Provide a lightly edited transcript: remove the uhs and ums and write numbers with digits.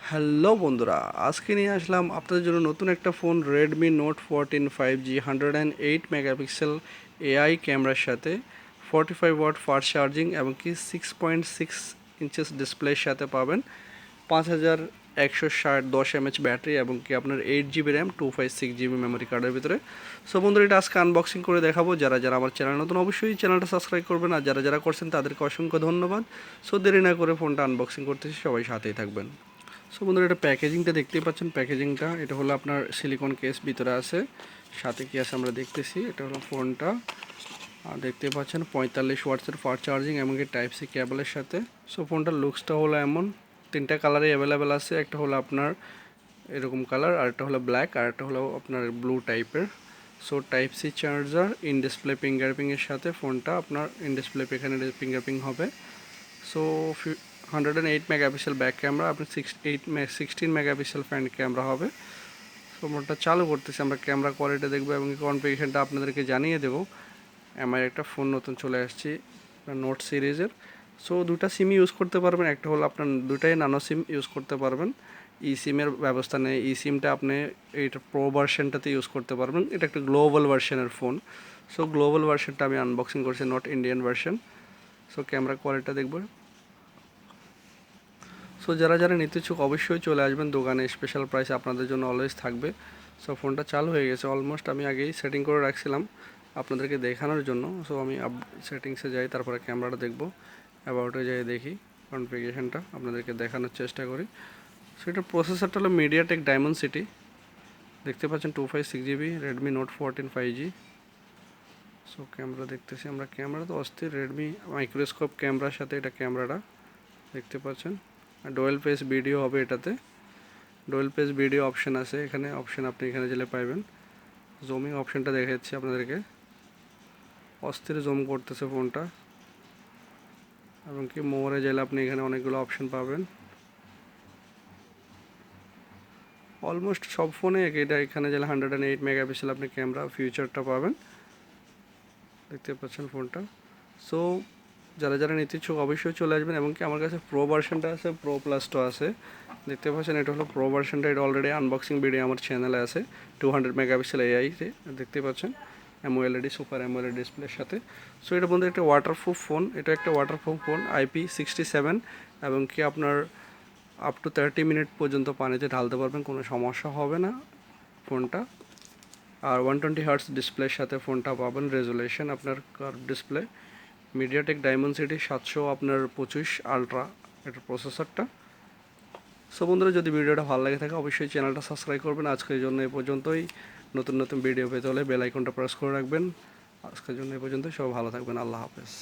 Hello বন্ধুরা, আজকে নিয়ে আসলাম আপনাদের জন্য নতুন একটা phone Redmi note 14 5G 108 megapixel AI ক্যামেরার সাথে 45 ওয়াট ফাস্ট চার্জিং এবং কি 6.6 ইঞ্চেস ডিসপ্লের সাথে পাবেন 5160 10 mAh ব্যাটারি এবং কি আপনার 8 GB র্যাম 256 GB মেমোরি কার্ডের ভিতরে। সো বন্ধুরা, এটা আজকে আনবক্সিং করে দেখাবো। যারা যারা আমার চ্যানেল নতুন অবশ্যই চ্যানেলটা সাবস্ক্রাইব করবেন, আর যারা যারা করছেন তাদেরকে অসংখ্য ধন্যবাদ। সো দেরি না করে ফোনটা আনবক্সিং করতেছি, সবাই সাথেই থাকবেন। সো বন্ধুরা, এটা প্যাকেজিংটা দেখতেই পাচ্ছেন। প্যাকেজিংটা এটা হলো আপনার সিলিকন কেস ভিতরে আছে, সাথে কি আছে আমরা দেখতেছি। এটা হলো ফোনটা, আর দেখতে পাচ্ছেন 45 ওয়াটসের ফাস্ট চার্জিং এমনকি টাইপ সি কেবলের সাথে। সো ফোনটার লুকসটা হলো এমন, তিনটা কালারই অ্যাভেলেবেল আছে। একটা হলো আপনার এরকম কালার, আর একটা হলো ব্ল্যাক, আর একটা হলো আপনার ব্লু টাইপের। So type C charger, in display ফিঙ্গারপ্রিন্টের সাথে ফোনটা আপনার ইন ডিসপ্লে এখানে ফিঙ্গারপ্রিন্ট হবে। সো 108 মেগাপিক্সেল ব্যাক ক্যামেরা, আপনার 16 মেগাপিক্সেল ফ্রন্ট ক্যামেরা হবে। সো মোটটা চালু করতেছি, আমরা ক্যামেরা কোয়ালিটি দেখবো এবং কনফিগারেশনটা আপনাদেরকে জানিয়ে দেবো। আমার একটা ফোন নতুন চলে আসছে নোট সিরিজের। সো দুটা সিম ইউজ করতে পারবেন, একটা হলো আপনার দুটাই নানো সিম ইউজ করতে পারবেন। ই সিমের ব্যবস্থা নেই, ই সিমটা আপনি এইটা প্রো ভার্সনটাতে ইউজ করতে পারবেন। এটা একটা গ্লোবাল ভার্সনের ফোন। সো গ্লোবাল ভার্সনটা আমি আনবক্সিং করছি, not Indian version. So camera কোয়ালিটিটা দেখবো। সো যারা যারা নিতে ইচ্ছুক অবশ্যই চলে আসবেন দোকানে, স্পেশাল প্রাইস আপনাদের জন্য অলওয়েজ থাকবে। সো ফোনটা চালু হয়ে গেছে অলমোস্ট, আমি আগেই সেটিং করে রাখছিলাম আপনাদেরকে দেখানোর জন্য। সো আমি সেটিংসে যাই, তারপরে ক্যামেরাটা দেখব, অ্যাবাউটে যাই দেখি কনফিগারেশনটা আপনাদেরকে দেখানোর চেষ্টা করি। সো এটার প্রসেসরটা হলো মিডিয়াটেক ডায়মন্ডসিটি, দেখতে পাচ্ছেন 256 GB Redmi note 14 5G। So camera দেখতেছি আমরা, ক্যামেরা তো অস্থির, রেডমি মাইক্রোস্কোপ ক্যামেরার সাথে এটা ক্যামেরাটা দেখতে পাচ্ছেন। ডুয়াল ফেস ভিডিও হবে এটাতে, ডুয়াল ফেস ভিডিও অপশন আছে এখানে, অপশন আপনি এখানে গেলে পাইবেন। জুমিং অপশনটা দেখাচ্ছি আপনাদেরকে, অস্থির জুম করতেছে ফোনটা। এবং কি মোরে গেলে আপনি এখানে অনেকগুলো অপশন পাবেন, অলমোস্ট সব ফোনে এটা। এখানে গেলে 108 মেগাপিক্সেল আপনি ক্যামেরা ফিউচারটা পাবেন, দেখতে পাচ্ছেন ফোনটা। সো যারা যারা নিতে ইচ্ছুক অবশ্যই চলে আসবেন। এবং কি আমার কাছে প্রো ভার্সনটা আছে, প্রো প্লাসটা আছে, দেখতে পাচ্ছেন। এটা হলো প্রো ভার্সনটা, এটা অলরেডি আনবক্সিং ভিডিও আমার চ্যানেলে আছে। 200 মেগাপিক্সেল এআইতে দেখতে পাচ্ছেন, অ্যামোএলইডি সুপার অ্যামোএলইডি ডিসপ্লের সাথে। সো এটা বন্ধু একটা ওয়াটারপ্রুফ ফোন, এটা একটা ওয়াটারপ্রুফ ফোন IP67, এবং কি আপনার আপ টু 30 মিনিট পর্যন্ত পানিতে ঢালতে পারবেন, কোনো সমস্যা হবে না ফোনটা। আর 120 হার্টস ডিসপ্লের সাথে ফোনটা পাবেন, রেজুলেশন আপনার কার্ভ ডিসপ্লে। মিডিয়াটেক ডায়মন্ডসিটি 725 আলট্রা এটার প্রসেসরটা। সো বন্ধুরা, যদি ভিডিওটা ভালো লাগে থাকে অবশ্যই চ্যানেলটা সাবস্ক্রাইব করবেন। আজকের জন্য এই পর্যন্তই। নতুন নতুন ভিডিও পেতে হলে বেল আইকনটা প্রেস করে রাখবেন। আজকের জন্য এই পর্যন্তই, সবাই ভালো থাকবেন, আল্লাহ হাফেজ।